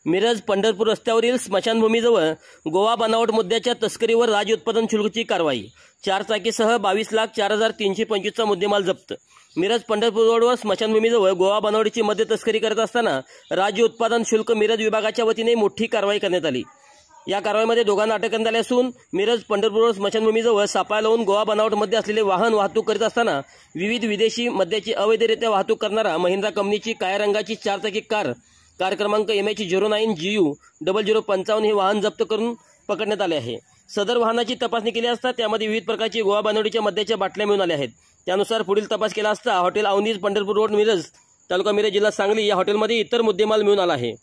मिरज पंढरपूर रस्त्यावरील स्मशानभूमीजवळ गोवा बनावट मुद्द्याच्या तस्करीवर राज्य उत्पादन शुल्कची कारवाई। 4 चाकीसह 22,04,325चा मुद्देमाल जप्त। मिरज पंढरपूर रोडवर स्मशानभूमीजवळ गोवा बनावटीची मद्य तस्करी करत असताना राज्य उत्पादन शुल्क मिरज विभागाच्या वतीने मोठी कारवाई करण्यात आली। या कारवाईमध्ये दोघांना अटक करण्यात आली असून मिरज पंढरपूर रोड स्मशानभूमीजवळ सापळा लावून गोवा बनावट मद्य असलेले वाहन वाहतूक करीत असताना विविध विदेशी मद्याची अवैधरित्या वाहतूक करणारा महिंद्रा कंपनीची काळ्या रंगाची 4 चाकी कार क्रमांक MH09GU0055 हे वाहन जप्त करून पकडण्यात आले आहे। सदर वाहनाची तपासणी केली असता त्यामध्ये विविध प्रकारची गोवा बनावटीच्या मद्याच्या बाटल्या मिळून आल्या आहेत। त्यानुसार पुढील तपास केला असता हॉटेल अवनीज पंढरपूर रोड मिरज तालुका मिरज जिल्हा सांगली या हॉटेलमध्ये इतर मुद्देमाल मिळून आला आहे।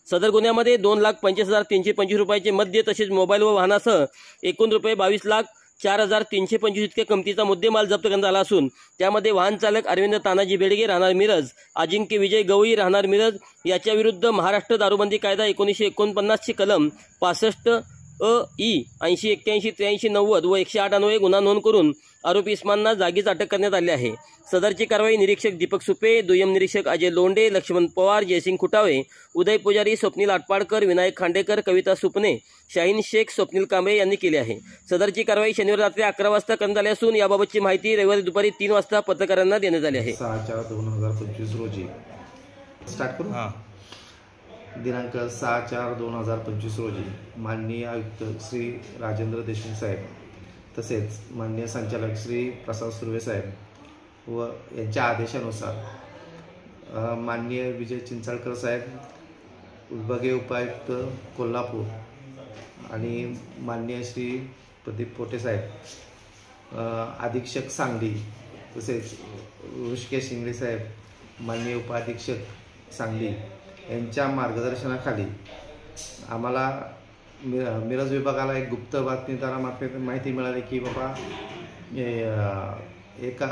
सदर गुन्ह्यामध्ये 2,25,325 रुपयाचे मद्य तसेच मोबाईल व वाहनासह एकूण रुपये 22,04,325 इतके किमतीचा मुद्देमाल जप्त करण्यात आला असून त्यामध्ये वाहन चालक अरविंद तानाजी बेडगे राहणार मिरज, अजिंक्य विजय गवळी राहणार मिरज याच्या विरुद्ध महाराष्ट्र दारूबंदी कायदा 1949 ची कलम 65 E 80818390 व 108 अन्वये गुन्हा नोंद करून आरोपी इस्मांना जागीच अटक करण्यात आली आहे। सदरची कारवाई निरीक्षक दीपक सुपे, दुय्यम निरीक्षक अजय लोंढे, लक्ष्मण पवार, जयसिंग खुटावे, उदय पुजारी, स्वप्नील आटपाडकर, विनायक खांडेकर, कविता सुपने, शाहीन शेख, स्वप्नील कांबळे यांनी केली आहे। सदरची कारवाई शनिवारी रात्री 11 वाजता करण्यात आली असून याबाबतची माहिती रविवारी दुपारी 3 वाजता पत्रकारांना देण्यात आली आहे। 6/4/2025 रोजी स्टार्ट करू। दिनांक 6/4/2025 रोजी माननीय आयुक्त श्री राजेंद्र देशमुख साहेब तसेच माननीय संचालक श्री प्रसाद सुर्वे साहेब व यांच्या आदेशानुसार माननीय विजय चिंचाळकर साहेब, विभागीय उपायुक्त कोल्हापूर आणि माननीय श्री प्रदीप पोटे साहेब, अधीक्षक सांगली तसेच ऋषिकेश शिंगणे साहेब, माननीय उपाधीक्षक सांगली यांच्या मार्गदर्शनाखाली आम्हाला मिरज विभागाला एक गुप्त बातमीदारामार्फत माहिती मिळाली की बाबा एका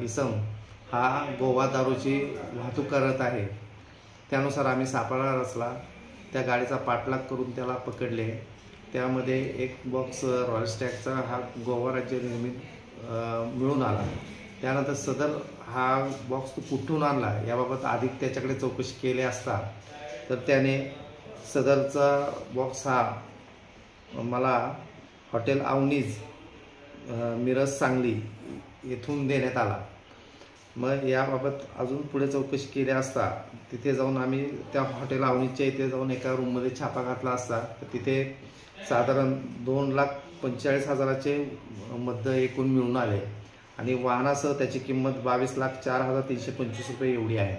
इसम हा गोवा दारूची वाहतूक करत आहे। त्यानुसार आम्ही सापळा रचला, त्या गाडीचा पाठलाग करून त्याला पकडले। त्यामध्ये एक बॉक्स रॉयल स्टॅगचा हा गोवा राज्य निर्मित मिळून आला। त्यानंतर सदर हा बॉक्स तो कुठून आणला याबाबत अधिक त्याच्याकडे चौकशी केली असता तर त्याने सदरचा बॉक्स हा मला हॉटेल अवनीज मिरज सांगली येथून देण्यात आला। मग याबाबत अजून पुढे चौकशी केली असता तिथे जाऊन आम्ही त्या हॉटेल अवनीजच्या इथे जाऊन एका रूममध्ये छापा घातला असता तर तिथे साधारण 2,45,000चे मद्य एकूण मिळून आले आणि वाहनासह त्याची किंमत 22,04,325 रुपये एवढी आहे।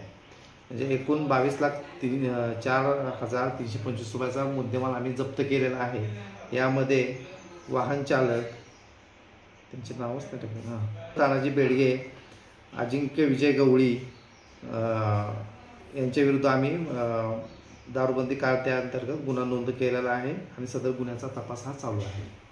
म्हणजे एकूण 22,04,325 रुपयाचा मुद्देमाल आम्ही जप्त केलेला आहे। यामध्ये वाहन चालक त्यांचे नावच नाही तानाजी बेडगे, अजिंक्य विजय गवळी यांच्या विरुद्ध आम्ही दारूबंदी कायद्याअंतर्गत गुन्हा नोंद केलेला आहे आणि सदर गुन्ह्याचा तपास हा चालू आहे।